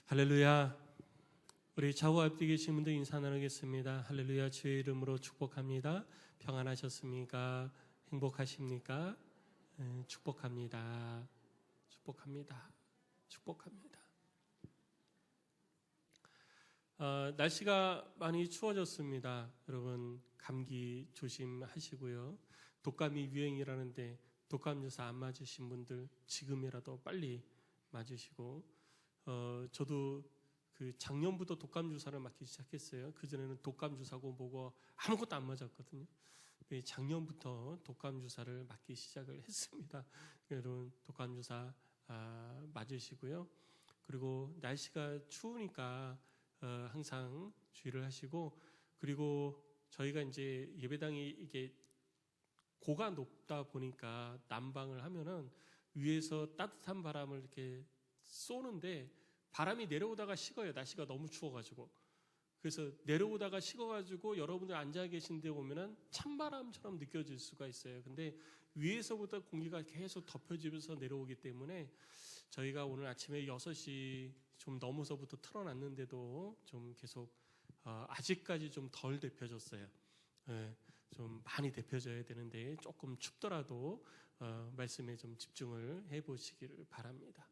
할렐루야. 우리 좌우 앞뒤 계신 분들 인사 나누겠습니다. 할렐루야. 주의 이름으로 축복합니다. 평안하셨습니까? 행복하십니까? 축복합니다. 축복합니다. 축복합니다. 날씨가 많이 추워졌습니다. 여러분 감기 조심하시고요. 독감이 유행이라는데 독감 주사 안 맞으신 분들 지금이라도 빨리 맞으시고, 저도 그 작년부터 독감 주사를 맞기 시작했어요. 그전에는 독감 주사고 뭐고 아무것도 안 맞았거든요. 작년부터 독감 주사를 맞기 시작을 했습니다. 여러분 독감 주사 맞으시고요. 그리고 날씨가 추우니까 항상 주의를 하시고, 그리고 저희가 이제 예배당이 이게 고가 높다 보니까 난방을 하면은 위에서 따뜻한 바람을 이렇게 쏘는데 바람이 내려오다가 식어요. 날씨가 너무 추워가지고. 그래서 내려오다가 식어가지고 여러분들 앉아 계신 데 오면은 찬바람처럼 느껴질 수가 있어요. 근데 위에서부터 공기가 계속 덮여지면서 내려오기 때문에 저희가 오늘 아침에 6시 좀 넘어서부터 틀어놨는데도 좀 계속 아직까지 좀 덜 데펴졌어요. 좀 많이 데펴져야 되는데 조금 춥더라도 말씀에 좀 집중을 해보시기를 바랍니다.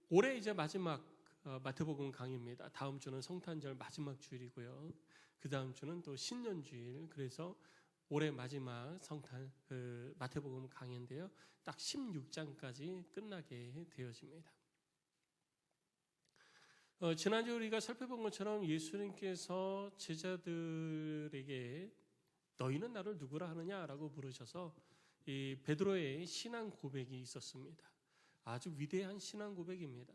올해 이제 마지막 마태복음 강의입니다. 다음 주는 성탄절 마지막 주일이고요. 그 다음 주는 또 신년주일. 그래서 올해 마지막 마태복음 강의인데요. 딱 16장까지 끝나게 되어집니다. 지난주 우리가 살펴본 것처럼 예수님께서 제자들에게 너희는 나를 누구라 하느냐라고 물으셔서 이 베드로의 신앙 고백이 있었습니다. 아주 위대한 신앙 고백입니다.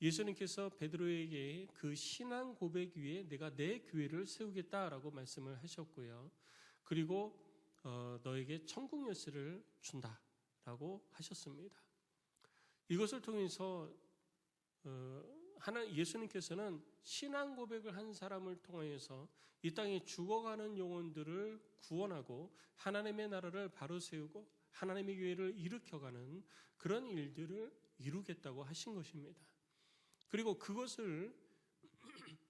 예수님께서 베드로에게 그 신앙 고백 위에 내가 내 교회를 세우겠다라고 말씀을 하셨고요. 그리고 너에게 천국 열쇠를 준다라고 하셨습니다. 이것을 통해서 예수님께서는 신앙 고백을 한 사람을 통해서 이 땅에 죽어가는 영혼들을 구원하고 하나님의 나라를 바로 세우고 하나님의 교회를 일으켜가는 그런 일들을 이루겠다고 하신 것입니다. 그리고 그것을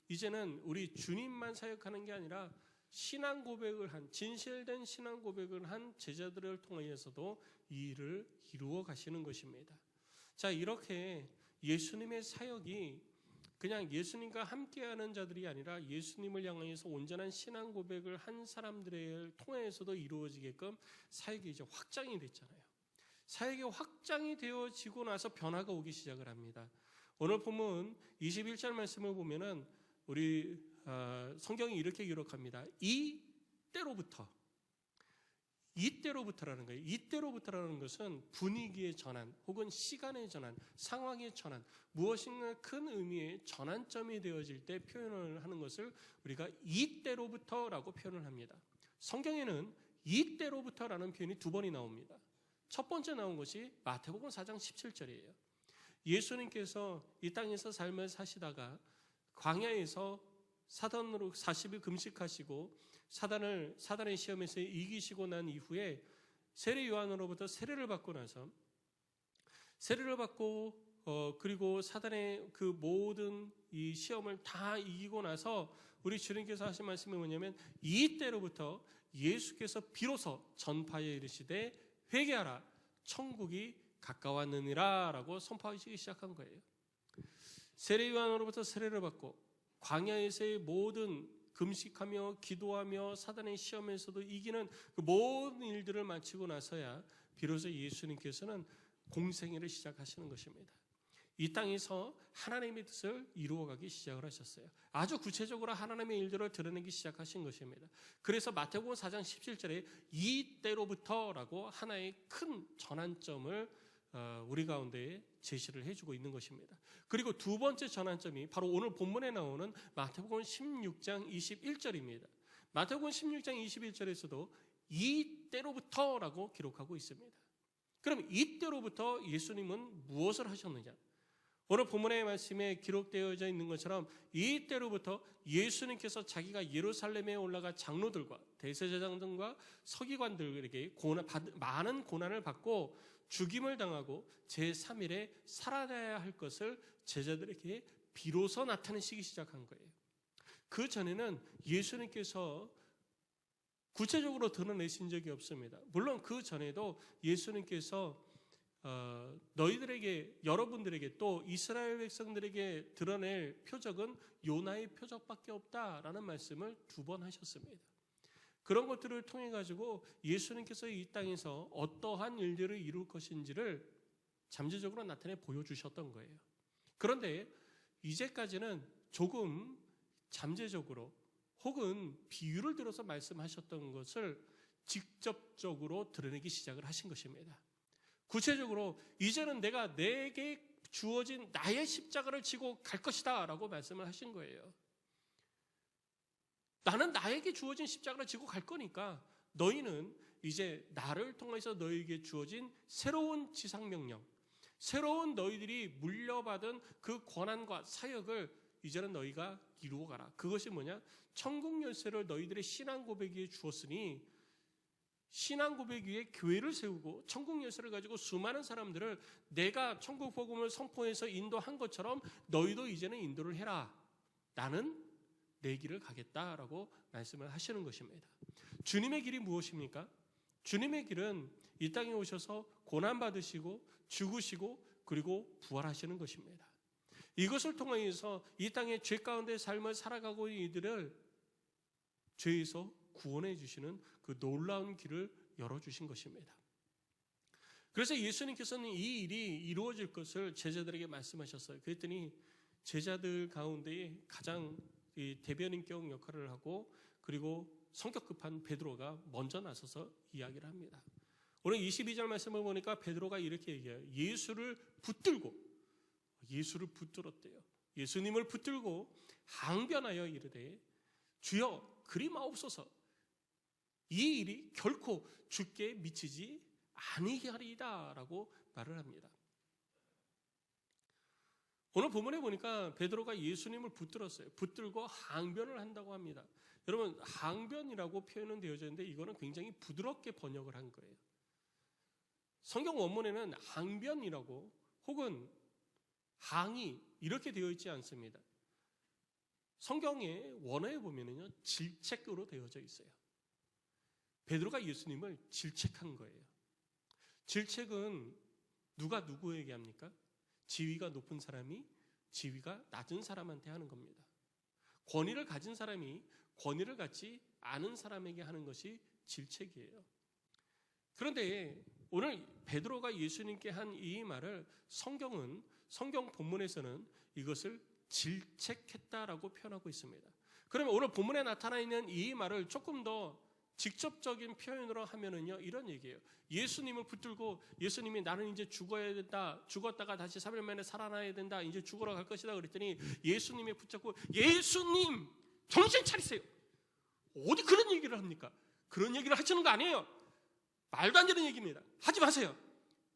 이제는 우리 주님만 사역하는 게 아니라 신앙 고백을 한, 진실된 신앙 고백을 한 제자들을 통해서도 이 일을 이루어 가시는 것입니다. 자, 이렇게 예수님의 사역이 그냥 예수님과 함께하는 자들이 아니라 예수님을 향해서 온전한 신앙 고백을 한 사람들을 통해서도 이루어지게끔 사역이 이제 확장이 됐잖아요. 사역이 확장이 되어지고 나서 변화가 오기 시작을 합니다. 오늘 보면 21절 말씀을 보면은 우리 성경이 이렇게 기록합니다. 이때로부터라는 거예요. 이때로부터라는 것은 분위기의 전환 혹은 시간의 전환, 상황의 전환, 무엇인가 큰 의미의 전환점이 되어질 때 표현을 하는 것을 우리가 이때로부터라고 표현을 합니다. 성경에는 이때로부터라는 표현이 2번이 나옵니다. 첫 번째 나온 것이 마태복음 4장 17절이에요. 예수님께서 이 땅에서 삶을 사시다가 광야에서 사단으로 40일 금식하시고 사단의 시험에서 이기시고 난 이후에 세례 요한으로부터 세례를 받고 나서 그리고 사단의 그 모든 이 시험을 다 이기고 나서 우리 주님께서 하신 말씀이 뭐냐면 이때로부터 예수께서 비로소 전파에 이르시되 회개하라 천국이 가까웠느니라 라고 선포하시기 시작한 거예요. 세례 요한으로부터 세례를 받고 광야에서의 모든 금식하며 기도하며 사단의 시험에서도 이기는 그 모든 일들을 마치고 나서야 비로소 예수님께서는 공생애를 시작하시는 것입니다. 이 땅에서 하나님의 뜻을 이루어가기 시작을 하셨어요. 아주 구체적으로 하나님의 일들을 드러내기 시작하신 것입니다. 그래서 마태복음 4장 17절에 이때로부터라고 하나의 큰 전환점을 우리 가운데 제시를 해주고 있는 것입니다. 그리고 두 번째 전환점이 바로 오늘 본문에 나오는 마태복음 16장 21절입니다. 마태복음 16장 21절에서도 이때로부터라고 기록하고 있습니다. 그럼 이때로부터 예수님은 무엇을 하셨느냐? 오늘 본문의 말씀에 기록되어져 있는 것처럼 이때로부터 예수님께서 자기가 예루살렘에 올라가 장로들과 대제사장들과 서기관들에게 많은 고난을 받고 죽임을 당하고 제3일에 살아나야 할 것을 제자들에게 비로소 나타내시기 시작한 거예요. 그 전에는 예수님께서 구체적으로 드러내신 적이 없습니다. 물론 그 전에도 예수님께서 너희들에게, 여러분들에게, 또 이스라엘 백성들에게 드러낼 표적은 요나의 표적밖에 없다라는 말씀을 2번 하셨습니다. 그런 것들을 통해 가지고 예수님께서 이 땅에서 어떠한 일들을 이룰 것인지를 잠재적으로 나타내 보여주셨던 거예요. 그런데 이제까지는 조금 잠재적으로 혹은 비유를 들어서 말씀하셨던 것을 직접적으로 드러내기 시작을 하신 것입니다. 구체적으로 이제는 내가 내게 주어진 나의 십자가를 지고 갈 것이다 라고 말씀을 하신 거예요. 나는 나에게 주어진 십자가를 지고 갈 거니까 너희는 이제 나를 통해서 너희에게 주어진 새로운 지상명령, 새로운 너희들이 물려받은 그 권한과 사역을 이제는 너희가 이루어 가라. 그것이 뭐냐? 천국 열쇠를 너희들의 신앙 고백 위에 주었으니 신앙 고백 위에 교회를 세우고 천국 열쇠를 가지고 수많은 사람들을 내가 천국 복음을 선포해서 인도한 것처럼 너희도 이제는 인도를 해라. 나는 내 길을 가겠다라고 말씀을 하시는 것입니다. 주님의 길이 무엇입니까? 주님의 길은 이 땅에 오셔서 고난받으시고 죽으시고 그리고 부활하시는 것입니다. 이것을 통해서 이 땅의 죄 가운데 삶을 살아가고 있는 이들을 죄에서 구원해 주시는 그 놀라운 길을 열어주신 것입니다. 그래서 예수님께서는 이 일이 이루어질 것을 제자들에게 말씀하셨어요. 그랬더니 제자들 가운데 가장 대변인격 역할을 하고 그리고 성격 급한 베드로가 먼저 나서서 이야기를 합니다. 오늘 22절 말씀을 보니까 베드로가 이렇게 얘기해요. 예수를 붙들었대요. 예수님을 붙들고 항변하여 이르되 주여 그리 마옵소서. 이 일이 결코 주께 미치지 아니하리이다 라고 말을 합니다. 오늘 본문에 보니까 베드로가 예수님을 붙들었어요. 붙들고 항변을 한다고 합니다. 여러분, 항변이라고 표현은 되어져 있는데 이거는 굉장히 부드럽게 번역을 한 거예요. 성경 원문에는 항변이라고 혹은 항의 이렇게 되어 있지 않습니다. 성경의 원어에 보면은요, 질책으로 되어져 있어요. 베드로가 예수님을 질책한 거예요. 질책은 누가 누구에게 합니까? 지위가 높은 사람이 지위가 낮은 사람한테 하는 겁니다. 권위를 가진 사람이 권위를 갖지 않은 사람에게 하는 것이 질책이에요. 그런데 오늘 베드로가 예수님께 한 이 말을 성경 본문에서는 이것을 질책했다라고 표현하고 있습니다. 그러면 오늘 본문에 나타나 있는 이 말을 조금 더 직접적인 표현으로 하면은요, 이런 얘기예요. 예수님을 붙들고 예수님이 나는 이제 죽어야 된다. 죽었다가 다시 3일 만에 살아나야 된다. 이제 죽으러 갈 것이다. 그랬더니 예수님이 붙잡고 예수님 정신 차리세요. 어디 그런 얘기를 합니까? 그런 얘기를 하시는 거 아니에요. 말도 안 되는 얘기입니다. 하지 마세요.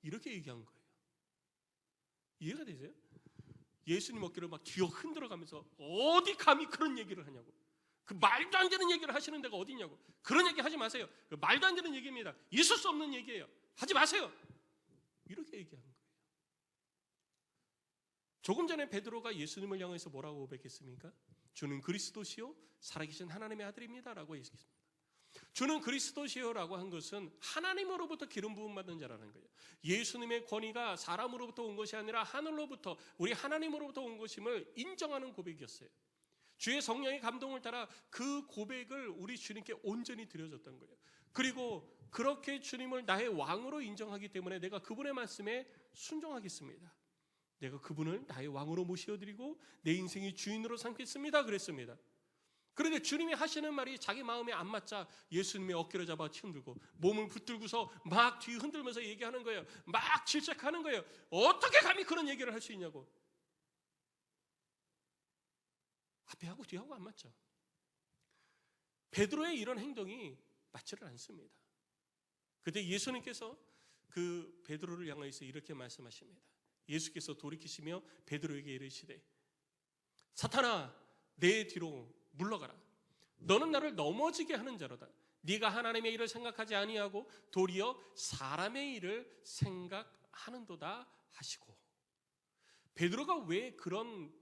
이렇게 얘기한 거예요. 이해가 되세요? 예수님 어깨를 막 뒤어 흔들어가면서 어디 감히 그런 얘기를 하냐고. 그 말도 안 되는 얘기를 하시는 데가 어디냐고. 그런 얘기 하지 마세요. 그 말도 안 되는 얘기입니다. 있을 수 없는 얘기예요. 하지 마세요. 이렇게 얘기한 거예요. 조금 전에 베드로가 예수님을 향해서 뭐라고 고백했습니까? 주는 그리스도시요 살아계신 하나님의 아들입니다 라고 얘기했습니다. 주는 그리스도시요라고 한 것은 하나님으로부터 기름 부음 받은 자라는 거예요. 예수님의 권위가 사람으로부터 온 것이 아니라 하늘로부터, 우리 하나님으로부터 온 것임을 인정하는 고백이었어요. 주의 성령의 감동을 따라 그 고백을 우리 주님께 온전히 드려줬던 거예요. 그리고 그렇게 주님을 나의 왕으로 인정하기 때문에 내가 그분의 말씀에 순종하겠습니다. 내가 그분을 나의 왕으로 모셔드리고 내 인생의 주인으로 삼겠습니다. 그랬습니다. 그런데 주님이 하시는 말이 자기 마음에 안 맞자 예수님의 어깨를 잡아 흔들고 몸을 붙들고서 막 뒤 흔들면서 얘기하는 거예요. 막 질책하는 거예요. 어떻게 감히 그런 얘기를 할 수 있냐고. 앞에하고 뒤하고 안 맞죠. 베드로의 이런 행동이 맞지를 않습니다. 그때 예수님께서 그 베드로를 향해서 이렇게 말씀하십니다. 예수께서 돌이키시며 베드로에게 이르시되 사탄아 내 뒤로 물러가라. 너는 나를 넘어지게 하는 자로다. 네가 하나님의 일을 생각하지 아니하고 도리어 사람의 일을 생각하는도다 하시고. 베드로가 왜 그런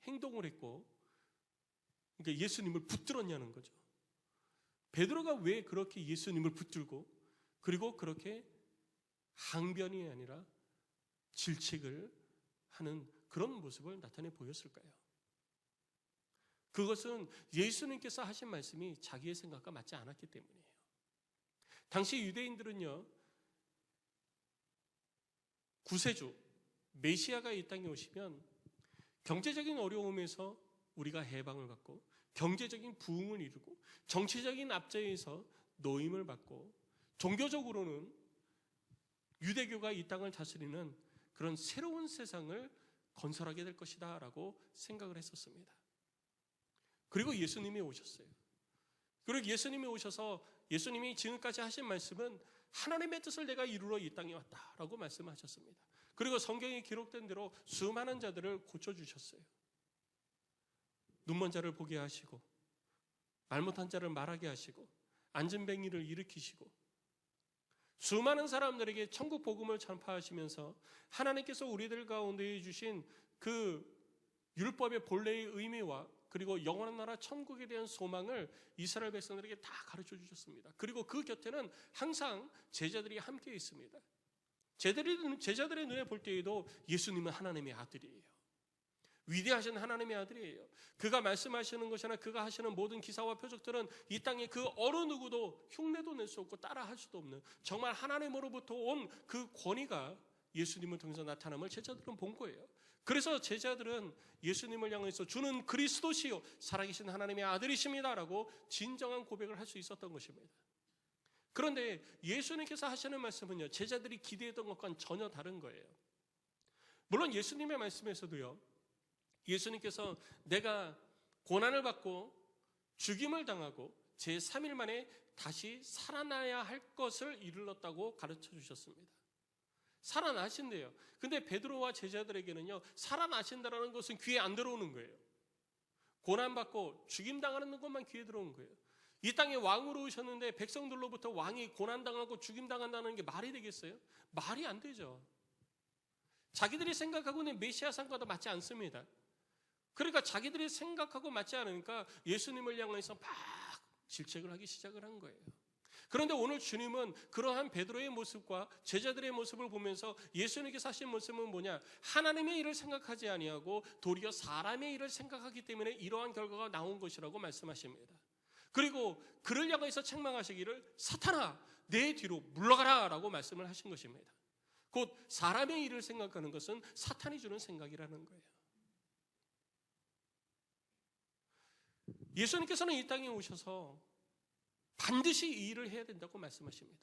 행동을 했고 그러니까 예수님을 붙들었냐는 거죠. 베드로가 왜 그렇게 예수님을 붙들고 그리고 그렇게 항변이 아니라 질책을 하는 그런 모습을 나타내 보였을까요? 그것은 예수님께서 하신 말씀이 자기의 생각과 맞지 않았기 때문이에요. 당시 유대인들은요, 구세주, 메시아가 이 땅에 오시면 경제적인 어려움에서 우리가 해방을 받고 경제적인 부흥을 이루고 정치적인 압제에서 노임을 받고 종교적으로는 유대교가 이 땅을 다스리는 그런 새로운 세상을 건설하게 될 것이다 라고 생각을 했었습니다. 그리고 예수님이 오셨어요. 그리고 예수님이 오셔서 예수님이 지금까지 하신 말씀은 하나님의 뜻을 내가 이루러 이 땅에 왔다라고 말씀하셨습니다. 그리고 성경에 기록된 대로 수많은 자들을 고쳐주셨어요. 눈먼 자를 보게 하시고 말 못한 자를 말하게 하시고 앉은 뱅이를 일으키시고 수많은 사람들에게 천국 복음을 전파하시면서 하나님께서 우리들 가운데 주신 그 율법의 본래의 의미와 그리고 영원한 나라 천국에 대한 소망을 이스라엘 백성들에게 다 가르쳐 주셨습니다. 그리고 그 곁에는 항상 제자들이 함께 있습니다. 제자들의 눈에 볼 때에도 예수님은 하나님의 아들이에요. 위대하신 하나님의 아들이에요. 그가 말씀하시는 것이나 그가 하시는 모든 기사와 표적들은 이 땅에 그 어느 누구도 흉내도 낼 수 없고 따라할 수도 없는 정말 하나님으로부터 온 그 권위가 예수님을 통해서 나타남을 제자들은 본 거예요. 그래서 제자들은 예수님을 향해서 주는 그리스도시요 살아계신 하나님의 아들이십니다라고 진정한 고백을 할 수 있었던 것입니다. 그런데 예수님께서 하시는 말씀은요, 제자들이 기대했던 것과는 전혀 다른 거예요. 물론 예수님의 말씀에서도요, 예수님께서 내가 고난을 받고 죽임을 당하고 제3일 만에 다시 살아나야 할 것을 이르렀다고 가르쳐 주셨습니다. 살아나신대요. 근데 베드로와 제자들에게는요, 살아나신다라는 것은 귀에 안 들어오는 거예요. 고난받고 죽임당하는 것만 귀에 들어온 거예요. 이 땅에 왕으로 오셨는데 백성들로부터 왕이 고난당하고 죽임당한다는 게 말이 되겠어요? 말이 안 되죠. 자기들이 생각하고 있는 메시아상과도 맞지 않습니다. 그러니까 자기들이 생각하고 맞지 않으니까 예수님을 향해서 막 질책을 하기 시작을 한 거예요. 그런데 오늘 주님은 그러한 베드로의 모습과 제자들의 모습을 보면서 예수님께서 하신 모습은 뭐냐? 하나님의 일을 생각하지 아니하고 도리어 사람의 일을 생각하기 때문에 이러한 결과가 나온 것이라고 말씀하십니다. 그리고 그를 향해서 책망하시기를 사탄아 내 뒤로 물러가라 라고 말씀을 하신 것입니다. 곧 사람의 일을 생각하는 것은 사탄이 주는 생각이라는 거예요. 예수님께서는 이 땅에 오셔서 반드시 이 일을 해야 된다고 말씀하십니다.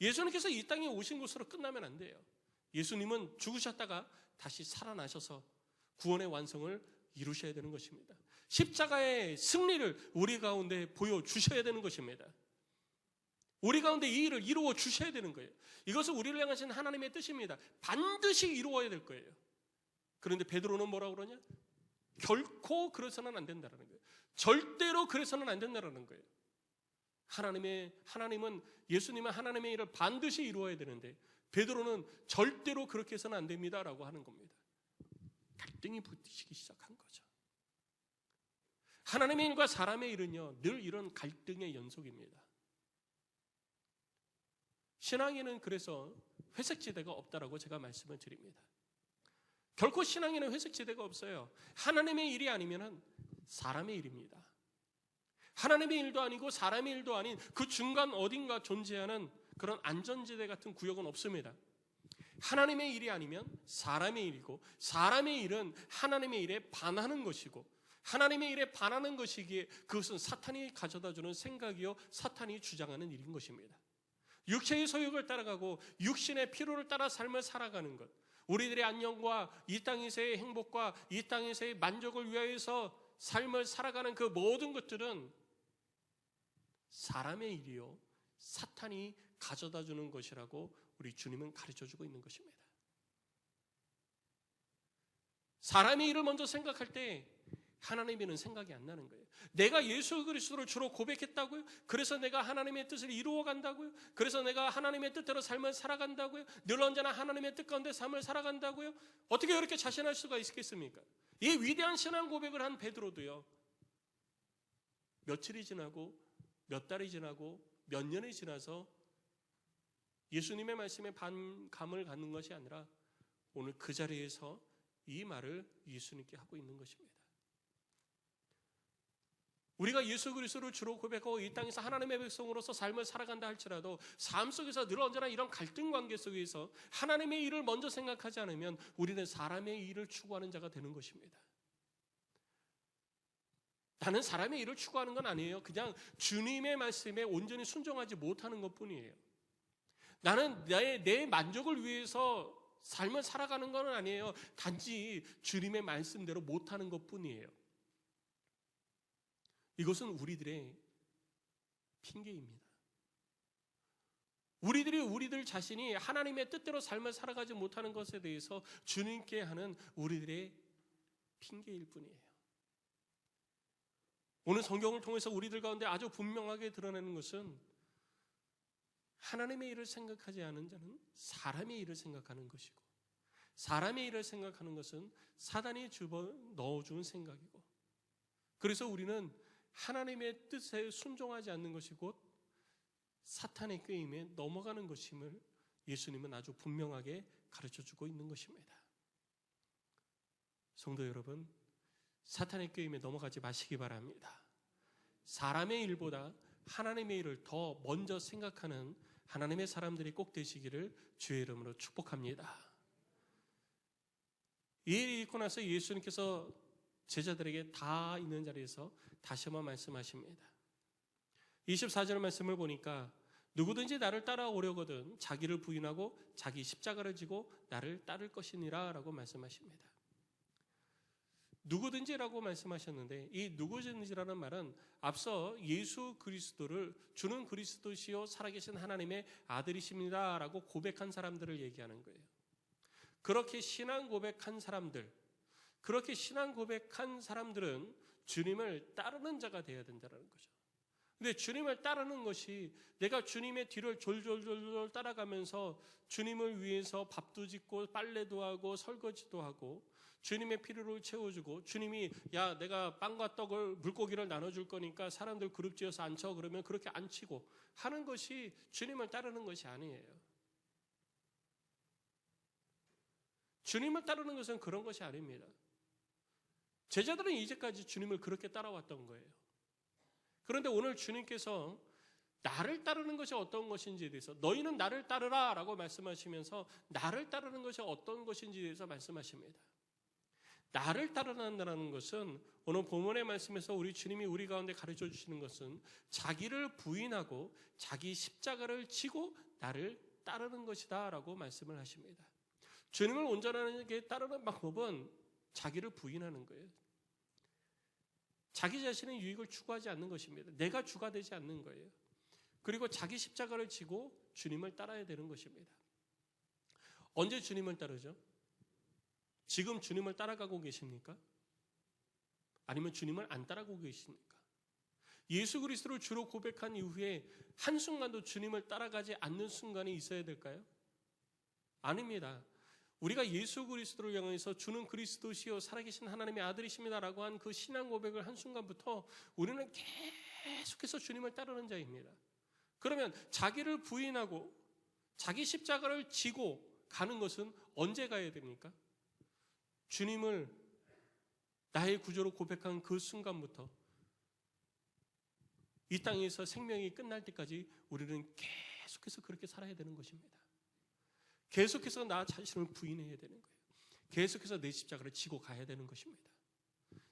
예수님께서 이 땅에 오신 것으로 끝나면 안 돼요. 예수님은 죽으셨다가 다시 살아나셔서 구원의 완성을 이루셔야 되는 것입니다. 십자가의 승리를 우리 가운데 보여주셔야 되는 것입니다. 우리 가운데 이 일을 이루어 주셔야 되는 거예요. 이것은 우리를 향하신 하나님의 뜻입니다. 반드시 이루어야 될 거예요. 그런데 베드로는 뭐라고 그러냐? 결코 그래서는 안 된다는 거예요. 절대로 그래서는 안 된다는 거예요. 하나님은 예수님은 하나님의 일을 반드시 이루어야 되는데 베드로는 절대로 그렇게 해서는 안 됩니다라고 하는 겁니다. 갈등이 붙이기 시작한 거죠. 하나님의 일과 사람의 일은요, 늘 이런 갈등의 연속입니다. 신앙에는 그래서 회색지대가 없다라고 제가 말씀을 드립니다. 결코 신앙에는 회색지대가 없어요. 하나님의 일이 아니면 사람의 일입니다. 하나님의 일도 아니고 사람의 일도 아닌 그 중간 어딘가 존재하는 그런 안전지대 같은 구역은 없습니다. 하나님의 일이 아니면 사람의 일이고 사람의 일은 하나님의 일에 반하는 것이고 하나님의 일에 반하는 것이기에 그것은 사탄이 가져다주는 생각이요 사탄이 주장하는 일인 것입니다. 육체의 소욕을 따라가고 육신의 피로를 따라 삶을 살아가는 것, 우리들의 안녕과 이 땅에서의 행복과 이 땅에서의 만족을 위하여서 삶을 살아가는 그 모든 것들은 사람의 일이요 사탄이 가져다주는 것이라고 우리 주님은 가르쳐주고 있는 것입니다. 사람의 일을 먼저 생각할 때 하나님의 일은 생각이 안 나는 거예요. 내가 예수 그리스도를 주로 고백했다고요? 그래서 내가 하나님의 뜻을 이루어 간다고요? 그래서 내가 하나님의 뜻대로 삶을 살아간다고요? 늘 언제나 하나님의 뜻 가운데 삶을 살아간다고요? 어떻게 그렇게 자신할 수가 있겠습니까? 이 위대한 신앙 고백을 한 베드로도요, 며칠이 지나고 몇 달이 지나고 몇 년이 지나서 예수님의 말씀에 반감을 갖는 것이 아니라 오늘 그 자리에서 이 말을 예수님께 하고 있는 것입니다. 우리가 예수 그리스도를 주로 고백하고 이 땅에서 하나님의 백성으로서 삶을 살아간다 할지라도 삶 속에서 늘 언제나 이런 갈등 관계 속에서 하나님의 일을 먼저 생각하지 않으면 우리는 사람의 일을 추구하는 자가 되는 것입니다. 나는 사람의 일을 추구하는 건 아니에요. 그냥 주님의 말씀에 온전히 순종하지 못하는 것뿐이에요. 나는 내 만족을 위해서 삶을 살아가는 건 아니에요. 단지 주님의 말씀대로 못하는 것뿐이에요. 이것은 우리들의 핑계입니다. 우리들 자신이 하나님의 뜻대로 삶을 살아가지 못하는 것에 대해서 주님께 하는 우리들의 핑계일 뿐이에요. 오늘 성경을 통해서 우리들 가운데 아주 분명하게 드러내는 것은 하나님의 일을 생각하지 않은 자는 사람의 일을 생각하는 것이고, 사람의 일을 생각하는 것은 사단이 넣어준 생각이고, 그래서 우리는 하나님의 뜻에 순종하지 않는 것이 곧 사탄의 꾀임에 넘어가는 것임을 예수님은 아주 분명하게 가르쳐주고 있는 것입니다. 성도 여러분, 사탄의 꾀임에 넘어가지 마시기 바랍니다. 사람의 일보다 하나님의 일을 더 먼저 생각하는 하나님의 사람들이 꼭 되시기를 주의 이름으로 축복합니다. 이 일이 있고 나서 예수님께서 제자들에게 다 있는 자리에서 다시 한번 말씀하십니다. 24절 말씀을 보니까 누구든지 나를 따라오려거든 자기를 부인하고 자기 십자가를 지고 나를 따를 것이니라 라고 말씀하십니다. 누구든지라고 말씀하셨는데 이 누구든지라는 말은 앞서 예수 그리스도를 주는 그리스도시요 살아계신 하나님의 아들이십니다 라고 고백한 사람들을 얘기하는 거예요. 그렇게 신앙 고백한 사람들, 그렇게 신앙 고백한 사람들은 주님을 따르는 자가 되어야 된다는 거죠. 근데 주님을 따르는 것이 내가 주님의 뒤를 졸졸졸 따라가면서 주님을 위해서 밥도 짓고 빨래도 하고 설거지도 하고 주님의 필요를 채워주고 주님이 야 내가 빵과 떡을 물고기를 나눠줄 거니까 사람들 그룹 지어서 앉혀 그러면 그렇게 앉히고 하는 것이 주님을 따르는 것이 아니에요. 주님을 따르는 것은 그런 것이 아닙니다. 제자들은 이제까지 주님을 그렇게 따라왔던 거예요. 그런데 오늘 주님께서 나를 따르는 것이 어떤 것인지에 대해서 너희는 나를 따르라 라고 말씀하시면서 나를 따르는 것이 어떤 것인지에 대해서 말씀하십니다. 나를 따르는다는 것은 오늘 본문의 말씀에서 우리 주님이 우리 가운데 가르쳐 주시는 것은 자기를 부인하고 자기 십자가를 지고 나를 따르는 것이다 라고 말씀을 하십니다. 주님을 온전하게 따르는 방법은 자기를 부인하는 거예요. 자기 자신의 유익을 추구하지 않는 것입니다. 내가 주가 되지 않는 거예요. 그리고 자기 십자가를 지고 주님을 따라야 되는 것입니다. 언제 주님을 따르죠? 지금 주님을 따라가고 계십니까? 아니면 주님을 안 따라가고 계십니까? 예수 그리스도를 주로 고백한 이후에 한순간도 주님을 따라가지 않는 순간이 있어야 될까요? 아닙니다. 우리가 예수 그리스도를 향해서 주는 그리스도시요 살아계신 하나님의 아들이십니다라고 한 그 신앙 고백을 한순간부터 우리는 계속해서 주님을 따르는 자입니다. 그러면 자기를 부인하고 자기 십자가를 지고 가는 것은 언제 가야 됩니까? 주님을 나의 구조로 고백한 그 순간부터 이 땅에서 생명이 끝날 때까지 우리는 계속해서 그렇게 살아야 되는 것입니다. 계속해서 나 자신을 부인해야 되는 거예요. 계속해서 내 십자가를 지고 가야 되는 것입니다.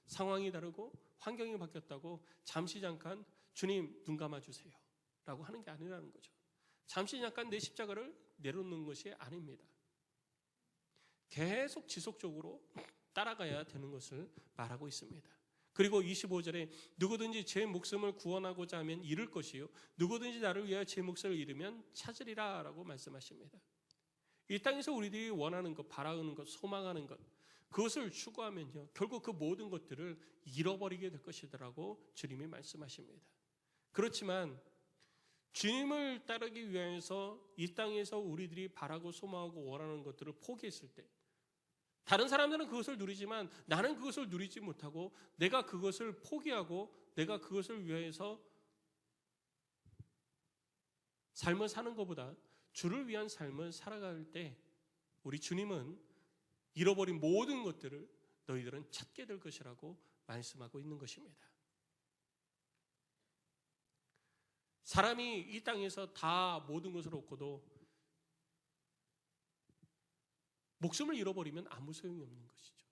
상황이 다르고 환경이 바뀌었다고 잠시 잠깐 주님 눈 감아주세요 라고 하는 게 아니라는 거죠. 잠시 잠깐 내 십자가를 내려놓는 것이 아닙니다. 계속 지속적으로 따라가야 되는 것을 말하고 있습니다. 그리고 25절에 누구든지 제 목숨을 구원하고자 하면 잃을 것이요 누구든지 나를 위하여 제 목숨을 잃으면 찾으리라 라고 말씀하십니다. 이 땅에서 우리들이 원하는 것, 바라는 것, 소망하는 것 그것을 추구하면요, 결국 그 모든 것들을 잃어버리게 될 것이더라고 주님이 말씀하십니다. 그렇지만 주님을 따르기 위해서 이 땅에서 우리들이 바라고 소망하고 원하는 것들을 포기했을 때, 다른 사람들은 그것을 누리지만 나는 그것을 누리지 못하고 내가 그것을 포기하고 내가 그것을 위해서 삶을 사는 것보다 주를 위한 삶을 살아갈 때 우리 주님은 잃어버린 모든 것들을 너희들은 찾게 될 것이라고 말씀하고 있는 것입니다. 사람이 이 땅에서 다 모든 것을 얻고도 목숨을 잃어버리면 아무 소용이 없는 것이죠.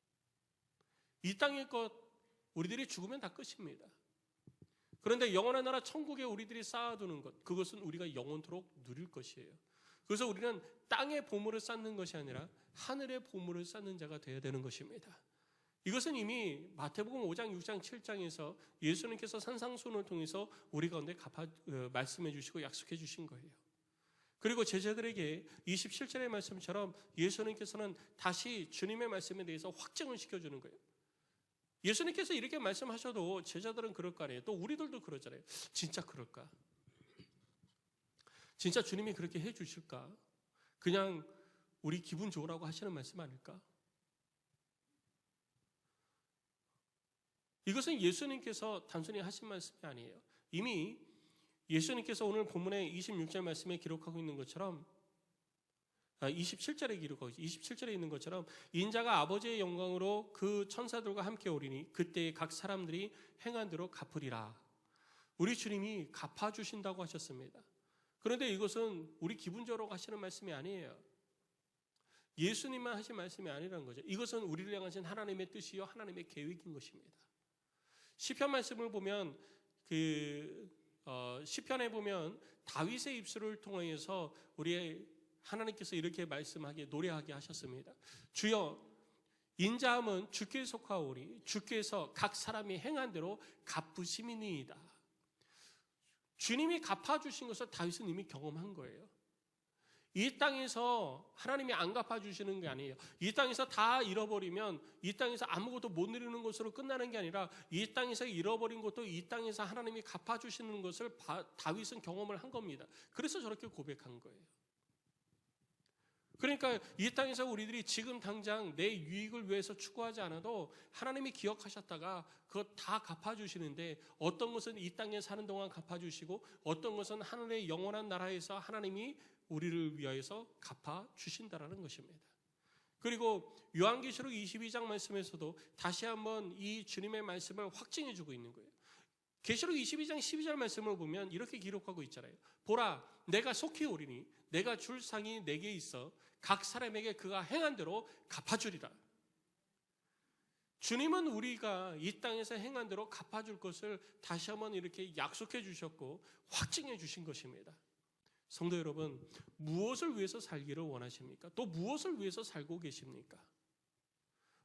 이 땅의 것 우리들이 죽으면 다 끝입니다. 그런데 영원한 나라 천국에 우리들이 쌓아두는 것, 그것은 우리가 영원토록 누릴 것이에요. 그래서 우리는 땅의 보물을 쌓는 것이 아니라 하늘의 보물을 쌓는 자가 되어야 되는 것입니다. 이것은 이미 마태복음 5장, 6장, 7장에서 예수님께서 산상수훈을 통해서 우리 가운데 말씀해 주시고 약속해 주신 거예요. 그리고 제자들에게 27절의 말씀처럼 예수님께서는 다시 주님의 말씀에 대해서 확증을 시켜주는 거예요. 예수님께서 이렇게 말씀하셔도 제자들은 그럴 거 아니에요. 또 우리들도 그러잖아요. 진짜 그럴까? 진짜 주님이 그렇게 해 주실까? 그냥 우리 기분 좋으라고 하시는 말씀 아닐까? 이것은 예수님께서 단순히 하신 말씀이 아니에요. 이미 예수님께서 오늘 본문의 26절 말씀에 기록하고 있는 것처럼 27절에 기록하고 27절에 있는 것처럼 인자가 아버지의 영광으로 그 천사들과 함께 오리니 그때 각 사람들이 행한 대로 갚으리라. 우리 주님이 갚아주신다고 하셨습니다. 그런데 이것은 우리 기분적으로 하시는 말씀이 아니에요. 예수님만 하신 말씀이 아니라는 거죠. 이것은 우리를 향하신 하나님의 뜻이요 하나님의 계획인 것입니다. 시편 말씀을 보면 시편에 보면 다윗의 입술을 통해서 우리의 하나님께서 이렇게 말씀하게 노래하게 하셨습니다. 주여 인자함은 주께 속하오리 주께서 각 사람이 행한 대로 갚으심이니이다. 주님이 갚아주신 것을 다윗은 이미 경험한 거예요. 이 땅에서 하나님이 안 갚아주시는 게 아니에요. 이 땅에서 다 잃어버리면 이 땅에서 아무것도 못 누리는 것으로 끝나는 게 아니라 이 땅에서 잃어버린 것도 이 땅에서 하나님이 갚아주시는 것을 다윗은 경험을 한 겁니다. 그래서 저렇게 고백한 거예요. 그러니까 이 땅에서 우리들이 지금 당장 내 유익을 위해서 추구하지 않아도 하나님이 기억하셨다가 그거 다 갚아주시는데 어떤 것은 이 땅에 사는 동안 갚아주시고 어떤 것은 하늘의 영원한 나라에서 하나님이 우리를 위하여서 갚아주신다라는 것입니다. 그리고 요한계시록 22장 말씀에서도 다시 한번 이 주님의 말씀을 확증해 주고 있는 거예요. 계시록 22장 12절 말씀을 보면 이렇게 기록하고 있잖아요. 보라 내가 속히 오리니 내가 줄 상이 내게 있어 각 사람에게 그가 행한 대로 갚아주리라. 주님은 우리가 이 땅에서 행한 대로 갚아줄 것을 다시 한번 이렇게 약속해 주셨고 확증해 주신 것입니다. 성도 여러분, 무엇을 위해서 살기를 원하십니까? 또 무엇을 위해서 살고 계십니까?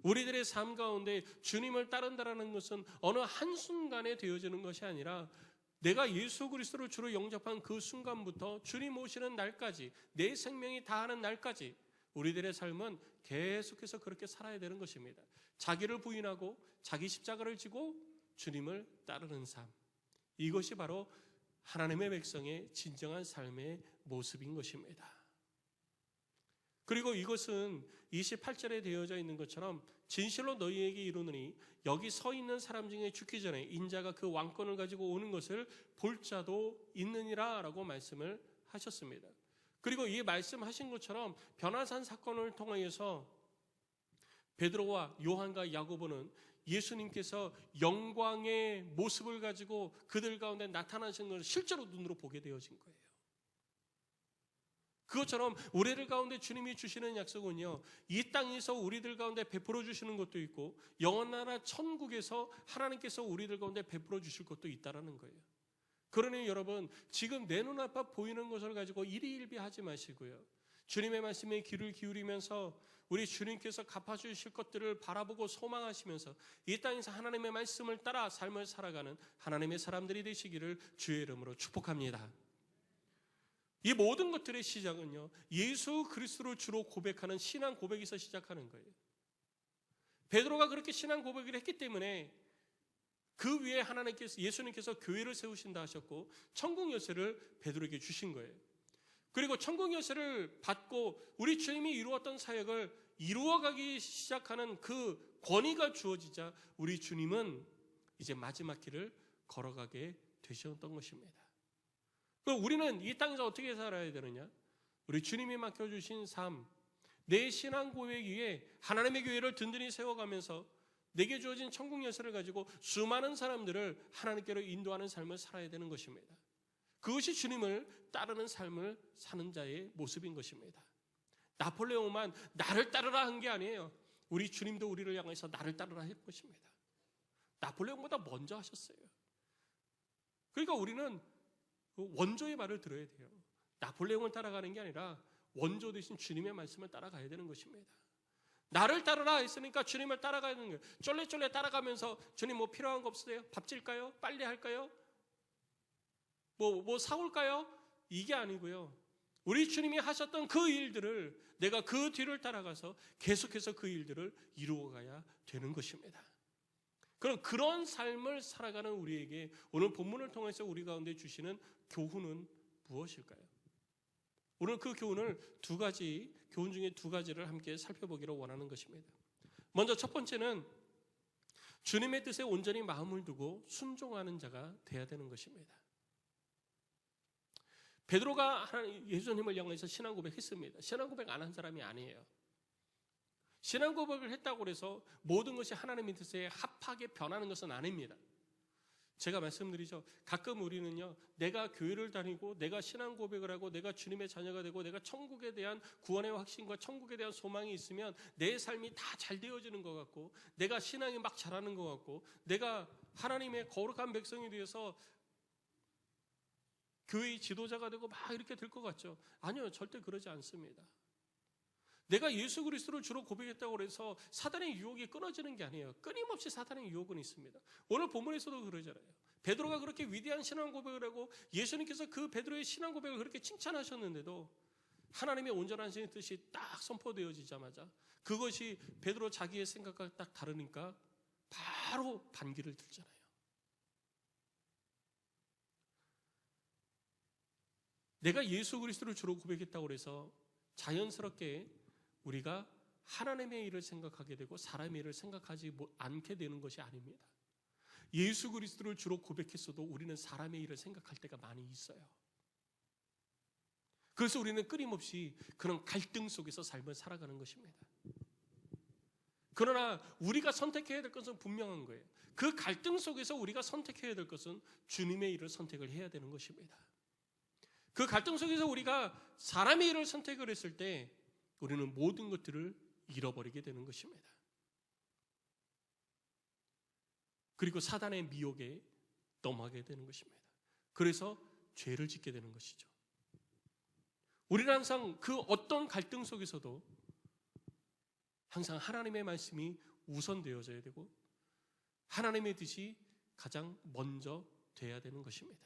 우리들의 삶 가운데 주님을 따른다라는 것은 어느 한순간에 되어지는 것이 아니라 내가 예수 그리스도를 주로 영접한 그 순간부터 주님 오시는 날까지 내 생명이 다하는 날까지 우리들의 삶은 계속해서 그렇게 살아야 되는 것입니다. 자기를 부인하고 자기 십자가를 지고 주님을 따르는 삶, 이것이 바로 하나님의 백성의 진정한 삶의 모습인 것입니다. 그리고 이것은 28절에 되어져 있는 것처럼 진실로 너희에게 이르노니 여기 서 있는 사람 중에 죽기 전에 인자가 그 왕권을 가지고 오는 것을 볼 자도 있느니라 라고 말씀을 하셨습니다. 그리고 이 말씀하신 것처럼 변화산 사건을 통해서 베드로와 요한과 야고보는 예수님께서 영광의 모습을 가지고 그들 가운데 나타나신 것을 실제로 눈으로 보게 되어진 거예요. 그것처럼 우리들 가운데 주님이 주시는 약속은요, 이 땅에서 우리들 가운데 베풀어 주시는 것도 있고 영원나라 천국에서 하나님께서 우리들 가운데 베풀어 주실 것도 있다라는 거예요. 그러니 여러분, 지금 내 눈앞에 보이는 것을 가지고 일희일비하지 마시고요, 주님의 말씀에 귀를 기울이면서 우리 주님께서 갚아주실 것들을 바라보고 소망하시면서 이 땅에서 하나님의 말씀을 따라 삶을 살아가는 하나님의 사람들이 되시기를 주의 이름으로 축복합니다. 이 모든 것들의 시작은요, 예수 그리스도를 주로 고백하는 신앙 고백에서 시작하는 거예요. 베드로가 그렇게 신앙 고백을 했기 때문에 그 위에 예수님께서 교회를 세우신다 하셨고 천국 열쇠를 베드로에게 주신 거예요. 그리고 천국 열쇠를 받고 우리 주님이 이루었던 사역을 이루어가기 시작하는 그 권위가 주어지자 우리 주님은 이제 마지막 길을 걸어가게 되셨던 것입니다. 그럼 우리는 이 땅에서 어떻게 살아야 되느냐? 우리 주님이 맡겨주신 삶, 내 신앙 고백 위에 하나님의 교회를 든든히 세워가면서 내게 주어진 천국 열쇠를 가지고 수많은 사람들을 하나님께로 인도하는 삶을 살아야 되는 것입니다. 그것이 주님을 따르는 삶을 사는 자의 모습인 것입니다. 나폴레옹만 나를 따르라 한 게 아니에요. 우리 주님도 우리를 향해서 나를 따르라 할 것입니다. 나폴레옹보다 먼저 하셨어요. 그러니까 우리는 원조의 말을 들어야 돼요. 나폴레옹을 따라가는 게 아니라 원조 대신 주님의 말씀을 따라가야 되는 것입니다. 나를 따르라 했으니까 주님을 따라가야 되는 거예요. 쫄래쫄래 따라가면서 주님 뭐 필요한 거 없으세요? 밥 질까요? 빨리 할까요? 뭐 사올까요? 이게 아니고요. 우리 주님이 하셨던 그 일들을 내가 그 뒤를 따라가서 계속해서 그 일들을 이루어가야 되는 것입니다. 그럼 그런 삶을 살아가는 우리에게 오늘 본문을 통해서 우리 가운데 주시는 교훈은 무엇일까요? 오늘 그 교훈을 교훈 중에 두 가지를 함께 살펴보기를 원하는 것입니다. 먼저 첫 번째는 주님의 뜻에 온전히 마음을 두고 순종하는 자가 되어야 되는 것입니다. 베드로가 예수님을 향해서 신앙 고백했습니다. 신앙 고백 안 한 사람이 아니에요. 신앙 고백을 했다고 해서 모든 것이 하나님의 뜻에 합하게 변하는 것은 아닙니다. 제가 말씀드리죠. 가끔 우리는요, 내가 교회를 다니고 내가 신앙 고백을 하고 내가 주님의 자녀가 되고 내가 천국에 대한 구원의 확신과 천국에 대한 소망이 있으면 내 삶이 다 잘 되어지는 것 같고 내가 신앙이 막 자라는 것 같고 내가 하나님의 거룩한 백성이 되어서 교회의 지도자가 되고 막 이렇게 될 것 같죠. 아니요, 절대 그러지 않습니다. 내가 예수 그리스도를 주로 고백했다고 해서 사단의 유혹이 끊어지는 게 아니에요. 끊임없이 사단의 유혹은 있습니다. 오늘 본문에서도 그러잖아요. 베드로가 그렇게 위대한 신앙 고백을 하고 예수님께서 그 베드로의 신앙 고백을 그렇게 칭찬하셨는데도 하나님의 온전한 신의 뜻이 딱 선포되어지자마자 그것이 베드로 자기의 생각과 딱 다르니까 바로 반기를 들잖아요. 내가 예수 그리스도를 주로 고백했다고 해서 자연스럽게 우리가 하나님의 일을 생각하게 되고 사람의 일을 생각하지 않게 되는 것이 아닙니다. 예수 그리스도를 주로 고백했어도 우리는 사람의 일을 생각할 때가 많이 있어요. 그래서 우리는 끊임없이 그런 갈등 속에서 삶을 살아가는 것입니다. 그러나 우리가 선택해야 될 것은 분명한 거예요. 그 갈등 속에서 우리가 선택해야 될 것은 주님의 일을 선택을 해야 되는 것입니다. 그 갈등 속에서 우리가 사람의 일을 선택을 했을 때 우리는 모든 것들을 잃어버리게 되는 것입니다. 그리고 사단의 미혹에 넘어가게 되는 것입니다. 그래서 죄를 짓게 되는 것이죠. 우리는 항상 그 어떤 갈등 속에서도 항상 하나님의 말씀이 우선되어져야 되고 하나님의 뜻이 가장 먼저 돼야 되는 것입니다.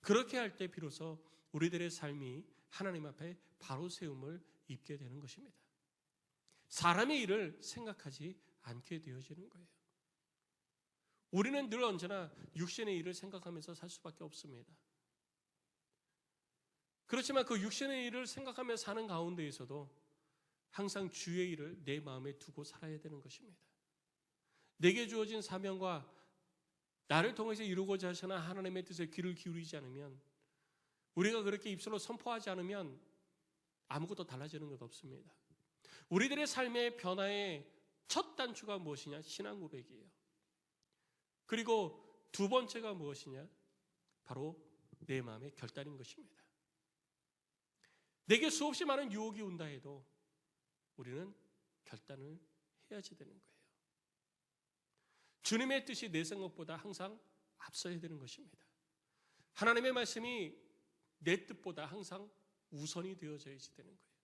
그렇게 할 때 비로소 우리들의 삶이 하나님 앞에 바로 세움을 입게 되는 것입니다. 사람의 일을 생각하지 않게 되어지는 거예요. 우리는 늘 언제나 육신의 일을 생각하면서 살 수밖에 없습니다. 그렇지만 그 육신의 일을 생각하며 사는 가운데에서도 항상 주의 일을 내 마음에 두고 살아야 되는 것입니다. 내게 주어진 사명과 나를 통해서 이루고자 하시는 하나님의 뜻에 귀를 기울이지 않으면 우리가 그렇게 입술로 선포하지 않으면 아무것도 달라지는 것 없습니다. 우리들의 삶의 변화의 첫 단추가 무엇이냐? 신앙 고백이에요. 그리고 두 번째가 무엇이냐? 바로 내 마음의 결단인 것입니다. 내게 수없이 많은 유혹이 온다 해도 우리는 결단을 해야지 되는 거예요. 주님의 뜻이 내 생각보다 항상 앞서야 되는 것입니다. 하나님의 말씀이 내 뜻보다 항상 우선이 되어져야지 되는 거예요.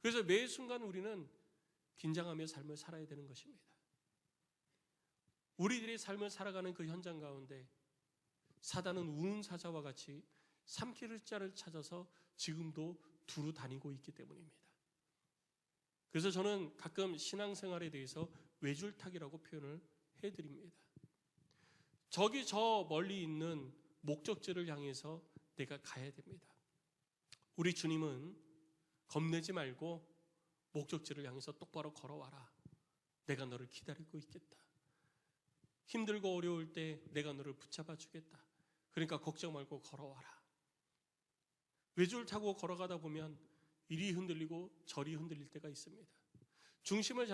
그래서 매 순간 우리는 긴장하며 삶을 살아야 되는 것입니다. 우리들의 삶을 살아가는 그 현장 가운데 사단은 우는 사자와 같이 삼킬 자를 찾아서 지금도 두루 다니고 있기 때문입니다. 그래서 저는 가끔 신앙생활에 대해서 외줄타기라고 표현을 해드립니다. 저기 저 멀리 있는 목적지를 향해서 내가 가야 됩니다. 우리 주님은 겁내지 말고 목적지를 향해서 똑바로 걸어와라. 내가 너를 기다리고 있겠다. 힘들고 어려울 때 내가 너를 붙잡아 주겠다. 그러니까 걱정 말고 걸어와라. 외줄 타고 걸어가다 보면 이리 흔들리고 저리 흔들릴 때가 있습니다. 중심을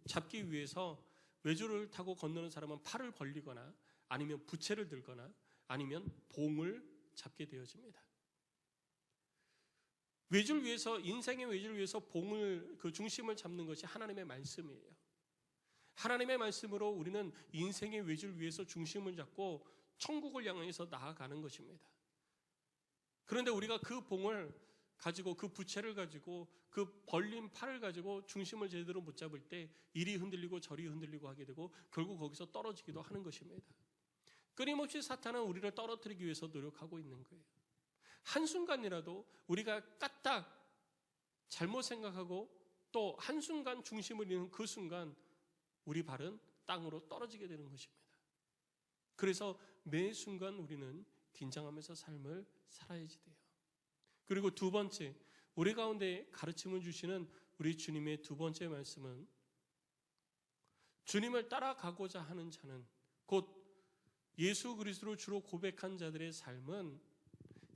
잡기 위해서 외줄을 타고 건너는 사람은 팔을 벌리거나 아니면 부채를 들거나 아니면 봉을 잡게 되어집니다. 외줄 위에서, 인생의 외줄 위에서 봉을, 그 중심을 잡는 것이 하나님의 말씀이에요. 하나님의 말씀으로 우리는 인생의 외줄 위에서 중심을 잡고 천국을 향해서 나아가는 것입니다. 그런데 우리가 그 봉을 가지고, 그 부채를 가지고, 그 벌린 팔을 가지고 중심을 제대로 못 잡을 때 이리 흔들리고 저리 흔들리고 하게 되고 결국 거기서 떨어지기도 하는 것입니다. 끊임없이 사탄은 우리를 떨어뜨리기 위해서 노력하고 있는 거예요. 한순간이라도 우리가 까딱 잘못 생각하고 또 한순간 중심을 잃는 그 순간 우리 발은 땅으로 떨어지게 되는 것입니다. 그래서 매 순간 우리는 긴장하면서 삶을 살아야지 돼요. 그리고 두 번째, 우리 가운데 가르침을 주시는 우리 주님의 두 번째 말씀은 주님을 따라가고자 하는 자는, 곧 예수 그리스도를 주로 고백한 자들의 삶은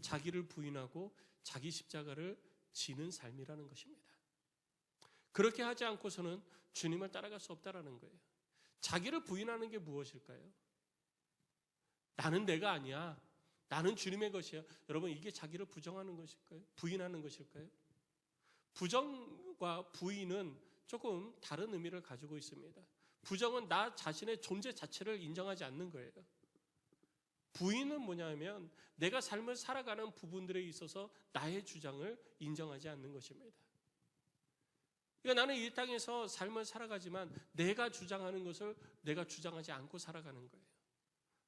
자기를 부인하고 자기 십자가를 지는 삶이라는 것입니다. 그렇게 하지 않고서는 주님을 따라갈 수 없다라는 거예요. 자기를 부인하는 게 무엇일까요? 나는 내가 아니야. 나는 주님의 것이야. 여러분, 이게 자기를 부정하는 것일까요? 부인하는 것일까요? 부정과 부인은 조금 다른 의미를 가지고 있습니다. 부정은 나 자신의 존재 자체를 인정하지 않는 거예요. 부인은 뭐냐면 내가 삶을 살아가는 부분들에 있어서 나의 주장을 인정하지 않는 것입니다. 그러니까 나는 이 땅에서 삶을 살아가지만 내가 주장하는 것을 내가 주장하지 않고 살아가는 거예요.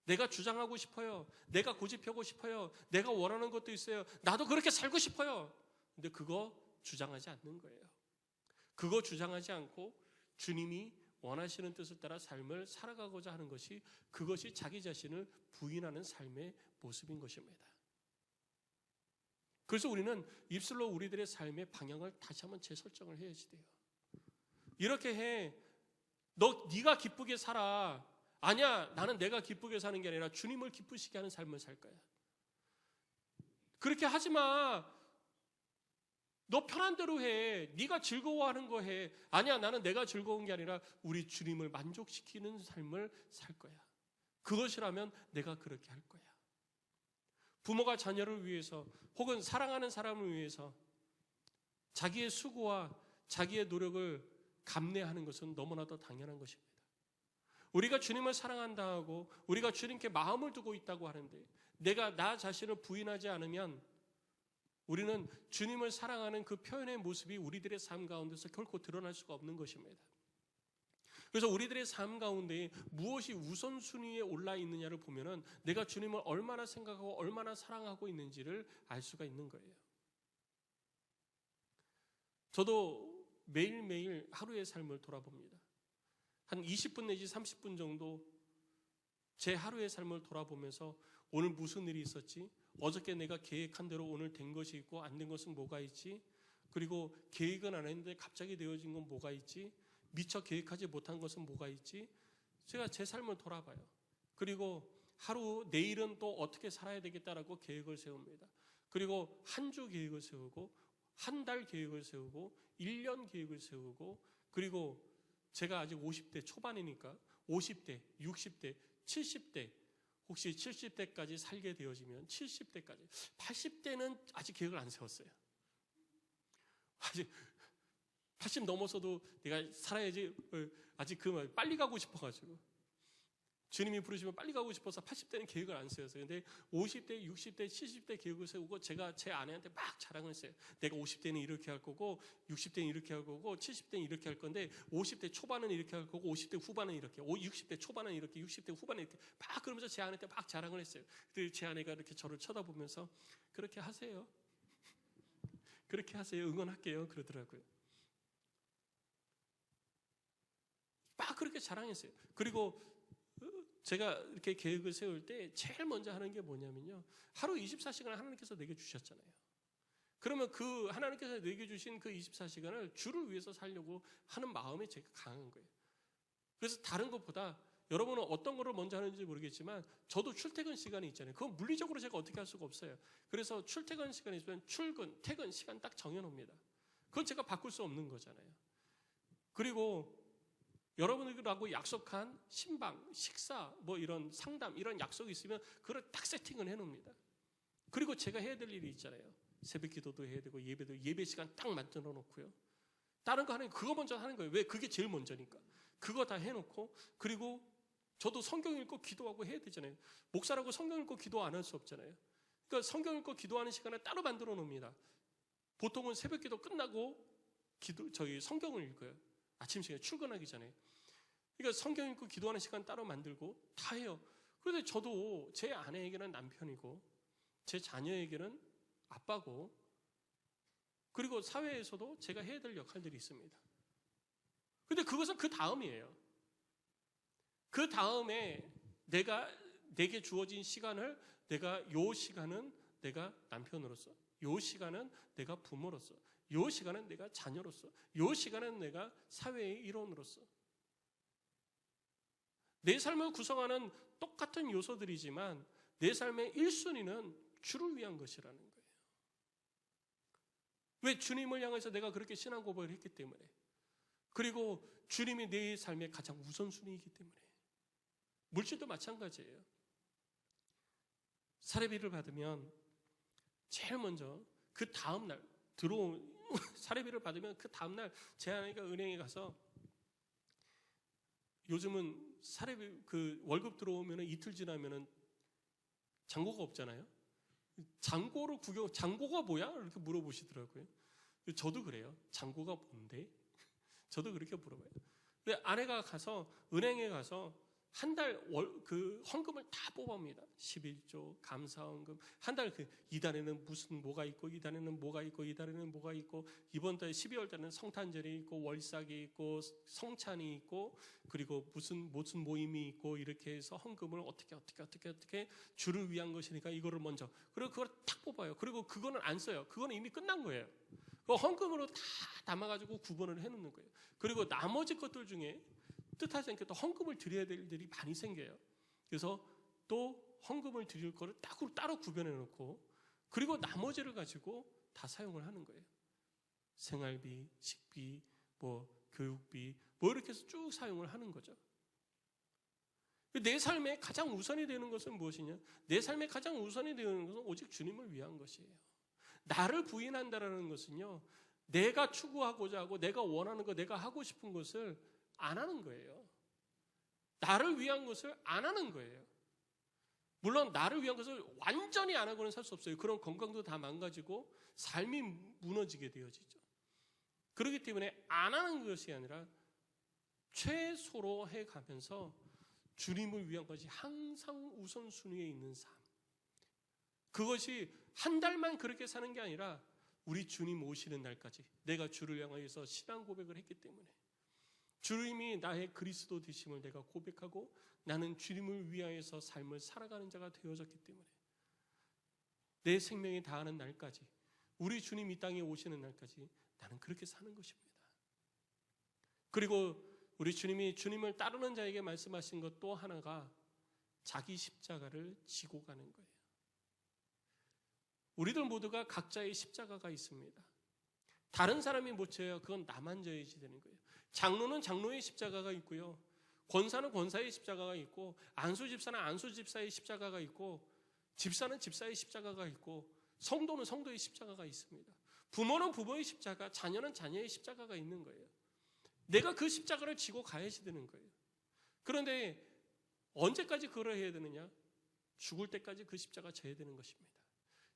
내가 주장하고 싶어요. 내가 고집하고 싶어요. 내가 원하는 것도 있어요. 나도 그렇게 살고 싶어요. 근데 그거 주장하지 않는 거예요. 그거 주장하지 않고 주님이 원하시는 뜻을 따라 삶을 살아가고자 하는 것이, 그것이 자기 자신을 부인하는 삶의 모습인 것입니다. 그래서 우리는 입술로 우리들의 삶의 방향을 다시 한번 재설정을 해야지 돼요. 이렇게 해. 네가 기쁘게 살아. 아니야, 나는 내가 기쁘게 사는 게 아니라 주님을 기쁘시게 하는 삶을 살 거야. 그렇게 하지 마. 너 편한 대로 해. 네가 즐거워하는 거 해. 아니야, 나는 내가 즐거운 게 아니라 우리 주님을 만족시키는 삶을 살 거야. 그것이라면 내가 그렇게 할 거야. 부모가 자녀를 위해서 혹은 사랑하는 사람을 위해서 자기의 수고와 자기의 노력을 감내하는 것은 너무나도 당연한 것입니다. 우리가 주님을 사랑한다 하고 우리가 주님께 마음을 두고 있다고 하는데 내가 나 자신을 부인하지 않으면 우리는 주님을 사랑하는 그 표현의 모습이 우리들의 삶 가운데서 결코 드러날 수가 없는 것입니다. 그래서 우리들의 삶 가운데 무엇이 우선순위에 올라 있느냐를 보면은 내가 주님을 얼마나 생각하고 얼마나 사랑하고 있는지를 알 수가 있는 거예요. 저도 매일매일 하루의 삶을 돌아봅니다. 한 20분 내지 30분 정도 제 하루의 삶을 돌아보면서 오늘 무슨 일이 있었지? 어저께 내가 계획한 대로 오늘 된 것이 있고 안 된 것은 뭐가 있지? 그리고 계획은 안 했는데 갑자기 되어진 건 뭐가 있지? 미처 계획하지 못한 것은 뭐가 있지? 제가 제 삶을 돌아봐요. 그리고 하루 내일은 또 어떻게 살아야 되겠다라고 계획을 세웁니다. 그리고 한 주 계획을 세우고 한 달 계획을 세우고 1년 계획을 세우고 그리고 제가 아직 50대 초반이니까 50대, 60대, 70대 혹시 70대까지 살게 되어지면 70대까지 80대는 아직 계획을 안 세웠어요. 아직 80 넘어서도 내가 살아야지 아직 빨리 가고 싶어가지고 주님이 부르시면 빨리 가고 싶어서 80대는 계획을 안 세웠어요. 근데 50대, 60대, 70대 계획을 세우고 제가 제 아내한테 막 자랑을 했어요. 내가 50대는 이렇게 할 거고 60대는 이렇게 할 거고 70대는 이렇게 할 건데 50대 초반은 이렇게 할 거고 50대 후반은 이렇게 60대 초반은 이렇게 60대 후반은 이렇게 막 그러면서 제 아내한테 막 자랑을 했어요. 그때 제 아내가 이렇게 저를 쳐다보면서 그렇게 하세요. 그렇게 하세요. 응원할게요. 그러더라고요. 막 그렇게 자랑했어요. 그리고 제가 이렇게 계획을 세울 때 제일 먼저 하는 게 뭐냐면요, 하루 24시간을 하나님께서 내게 주셨잖아요. 그러면 그 하나님께서 내게 주신 그 24시간을 주를 위해서 살려고 하는 마음이 제가 강한 거예요. 그래서 다른 것보다 여러분은 어떤 거를 먼저 하는지 모르겠지만 저도 출퇴근 시간이 있잖아요. 그건 물리적으로 제가 어떻게 할 수가 없어요. 그래서 출퇴근 시간이 있으면 출근, 퇴근 시간 딱 정해놓습니다. 그건 제가 바꿀 수 없는 거잖아요. 그리고 여러분들하고 약속한 신방, 식사, 뭐 이런 상담, 이런 약속이 있으면 그걸 딱 세팅을 해놓습니다. 그리고 제가 해야 될 일이 있잖아요. 새벽 기도도 해야 되고 예배 시간 딱 만들어 놓고요. 다른 거 하는 그거 먼저 하는 거예요. 왜? 그게 제일 먼저니까. 그거 다 해놓고, 그리고 저도 성경 읽고 기도하고 해야 되잖아요. 목사라고 성경 읽고 기도 안 할 수 없잖아요. 그러니까 성경 읽고 기도하는 시간을 따로 만들어 놓습니다. 보통은 새벽 기도 끝나고 저희 성경을 읽어요. 아침 시간에 출근하기 전에. 그러니까 성경 읽고 기도하는 시간 따로 만들고 다 해요. 그런데 저도 제 아내에게는 남편이고 제 자녀에게는 아빠고, 그리고 사회에서도 제가 해야 될 역할들이 있습니다. 근데 그것은 그 다음이에요. 그 다음에 내게 주어진 시간을 요 시간은 내가 남편으로서, 요 시간은 내가 부모로서, 요 시간은 내가 자녀로서, 요 시간은 내가 사회의 일원으로서. 내 삶을 구성하는 똑같은 요소들이지만 내 삶의 1순위는 주를 위한 것이라는 거예요. 왜? 주님을 향해서 내가 그렇게 신앙 고백을 했기 때문에. 그리고 주님이 내 삶의 가장 우선순위이기 때문에. 물질도 마찬가지예요. 사례비를 받으면 제일 먼저 그 다음날 사례비를 받으면 그 다음날 제 아내가 은행에 가서, 요즘은 사례비 월급 들어오면 이틀 지나면 잔고가 없잖아요. 잔고가 뭐야? 이렇게 물어보시더라고요. 저도 그래요. 잔고가 뭔데? 저도 그렇게 물어봐요. 근데 아내가 가서 은행에 가서 한 달 헌금을 다 뽑아옵니다. 11조 감사헌금. 한 달 이달에는 뭐가 있고, 이달에는 뭐가 있고, 이달에는 뭐가 있고, 이번 달 12월 달에는 성탄절이 있고, 월삭이 있고, 성찬이 있고, 그리고 무슨 모임이 있고, 이렇게 해서 헌금을 어떻게 주를 위한 것이니까 이거를 먼저. 그리고 그걸 탁 뽑아요. 그리고 그거는 안 써요. 그거는 이미 끝난 거예요. 헌금으로 다 담아가지고 구분을 해놓는 거예요. 그리고 나머지 것들 중에 뜻하지 않게 또 헌금을 드려야 될 일들이 많이 생겨요. 그래서 또 헌금을 드릴 거를 따로 구별해 놓고, 그리고 나머지를 가지고 다 사용을 하는 거예요. 생활비, 식비, 교육비, 이렇게 해서 쭉 사용을 하는 거죠. 내 삶에 가장 우선이 되는 것은 무엇이냐? 내 삶에 가장 우선이 되는 것은 오직 주님을 위한 것이에요. 나를 부인한다라는 것은요, 내가 추구하고자 하고 내가 원하는 거, 내가 하고 싶은 것을 안 하는 거예요. 나를 위한 것을 안 하는 거예요. 물론 나를 위한 것을 완전히 안 하고는 살 수 없어요. 그런 건강도 다 망가지고 삶이 무너지게 되어지죠. 그렇기 때문에 안 하는 것이 아니라 최소로 해가면서 주님을 위한 것이 항상 우선순위에 있는 삶. 그것이 한 달만 그렇게 사는 게 아니라 우리 주님 오시는 날까지 내가 주를 향하여서 신앙 고백을 했기 때문에, 주님이 나의 그리스도 되심을 내가 고백하고 나는 주님을 위하여서 삶을 살아가는 자가 되어졌기 때문에 내 생명이 다하는 날까지, 우리 주님 이 땅에 오시는 날까지 나는 그렇게 사는 것입니다. 그리고 우리 주님이 주님을 따르는 자에게 말씀하신 것 또 하나가 자기 십자가를 지고 가는 거예요. 우리들 모두가 각자의 십자가가 있습니다. 다른 사람이 못 져요. 그건 나만 져야지 되는 거예요. 장로는 장로의 십자가가 있고요. 권사는 권사의 십자가가 있고, 안수 집사는 안수 집사의 십자가가 있고, 집사는 집사의 십자가가 있고, 성도는 성도의 십자가가 있습니다. 부모는 부모의 십자가, 자녀는 자녀의 십자가가 있는 거예요. 내가 그 십자가를 지고 가야지 되는 거예요. 그런데 언제까지 그걸 해야 되느냐? 죽을 때까지 그 십자가 져야 되는 것입니다.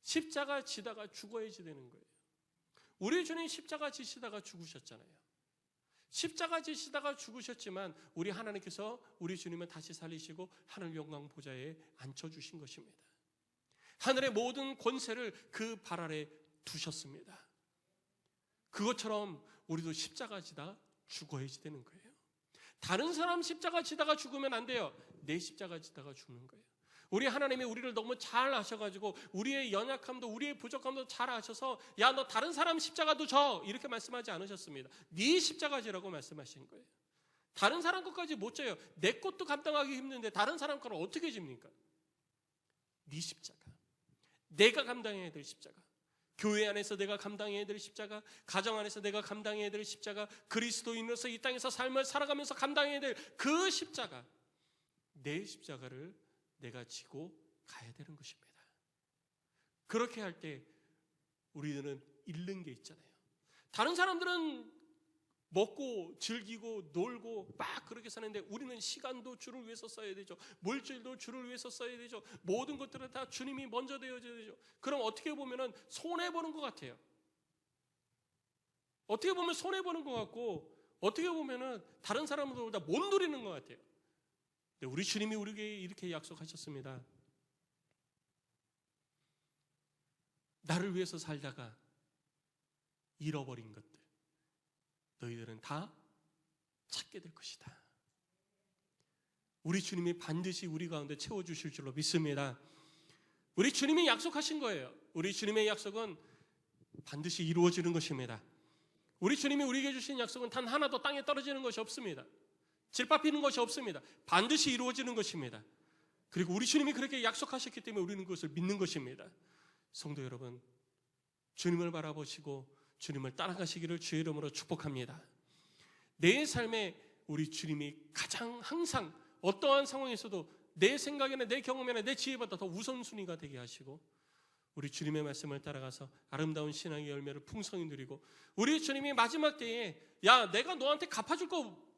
십자가 지다가 죽어야지 되는 거예요. 우리 주님 십자가 지시다가 죽으셨잖아요. 십자가 지시다가 죽으셨지만 우리 하나님께서 우리 주님을 다시 살리시고 하늘 영광 보좌에 앉혀주신 것입니다. 하늘의 모든 권세를 그 발 아래 두셨습니다. 그것처럼 우리도 십자가 지다 죽어야지 되는 거예요. 다른 사람 십자가 지다가 죽으면 안 돼요. 내 십자가 지다가 죽는 거예요. 우리 하나님이 우리를 너무 잘 아셔가지고 우리의 연약함도 우리의 부족함도 잘 아셔서 야, 너 다른 사람 십자가도 져 이렇게 말씀하지 않으셨습니다. 네 십자가 지라고 말씀하신 거예요. 다른 사람 것까지 못 져요. 내 것도 감당하기 힘든데 다른 사람 거를 어떻게 집니까? 네 십자가, 내가 감당해야 될 십자가, 교회 안에서 내가 감당해야 될 십자가, 가정 안에서 내가 감당해야 될 십자가, 그리스도인으로서 이 땅에서 삶을 살아가면서 감당해야 될 그 십자가, 내 십자가를 내가 지고 가야 되는 것입니다. 그렇게 할 때 우리들은 잃는 게 있잖아요. 다른 사람들은 먹고 즐기고 놀고 막 그렇게 사는데 우리는 시간도 주를 위해서 써야 되죠. 물질도 주를 위해서 써야 되죠. 모든 것들은 다 주님이 먼저 되어져야 되죠. 그럼 어떻게 보면은 손해보는 것 같아요. 어떻게 보면 손해보는 것 같고 어떻게 보면은 다른 사람들보다 못 누리는 것 같아요. 우리 주님이 우리에게 이렇게 약속하셨습니다. 나를 위해서 살다가 잃어버린 것들 너희들은 다 찾게 될 것이다. 우리 주님이 반드시 우리 가운데 채워주실 줄로 믿습니다. 우리 주님이 약속하신 거예요. 우리 주님의 약속은 반드시 이루어지는 것입니다. 우리 주님이 우리에게 주신 약속은 단 하나도 땅에 떨어지는 것이 없습니다. 질밟히는 것이 없습니다. 반드시 이루어지는 것입니다. 그리고 우리 주님이 그렇게 약속하셨기 때문에 우리는 그것을 믿는 것입니다. 성도 여러분, 주님을 바라보시고 주님을 따라가시기를 주의 이름으로 축복합니다. 내 삶에 우리 주님이 가장 항상 어떠한 상황에서도 내 생각이나 내 경험이나 내 지혜보다 더 우선순위가 되게 하시고 우리 주님의 말씀을 따라가서 아름다운 신앙의 열매를 풍성히 누리고 우리 주님이 마지막 때에 야, 내가 너한테 갚아줄 거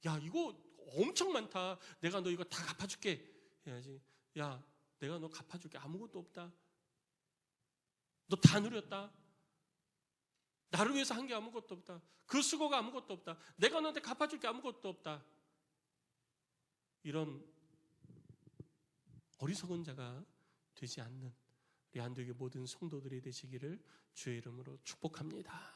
야, 이거 엄청 많다. 내가 너 이거 다 갚아줄게 해야지. 야, 내가 너 갚아줄게. 아무것도 없다. 너 다 누렸다. 나를 위해서 한 게 아무것도 없다. 그 수고가 아무것도 없다. 내가 너한테 갚아줄 게 아무것도 없다. 이런 어리석은 자가 되지 않는 우리 안동의 모든 성도들이 되시기를 주의 이름으로 축복합니다.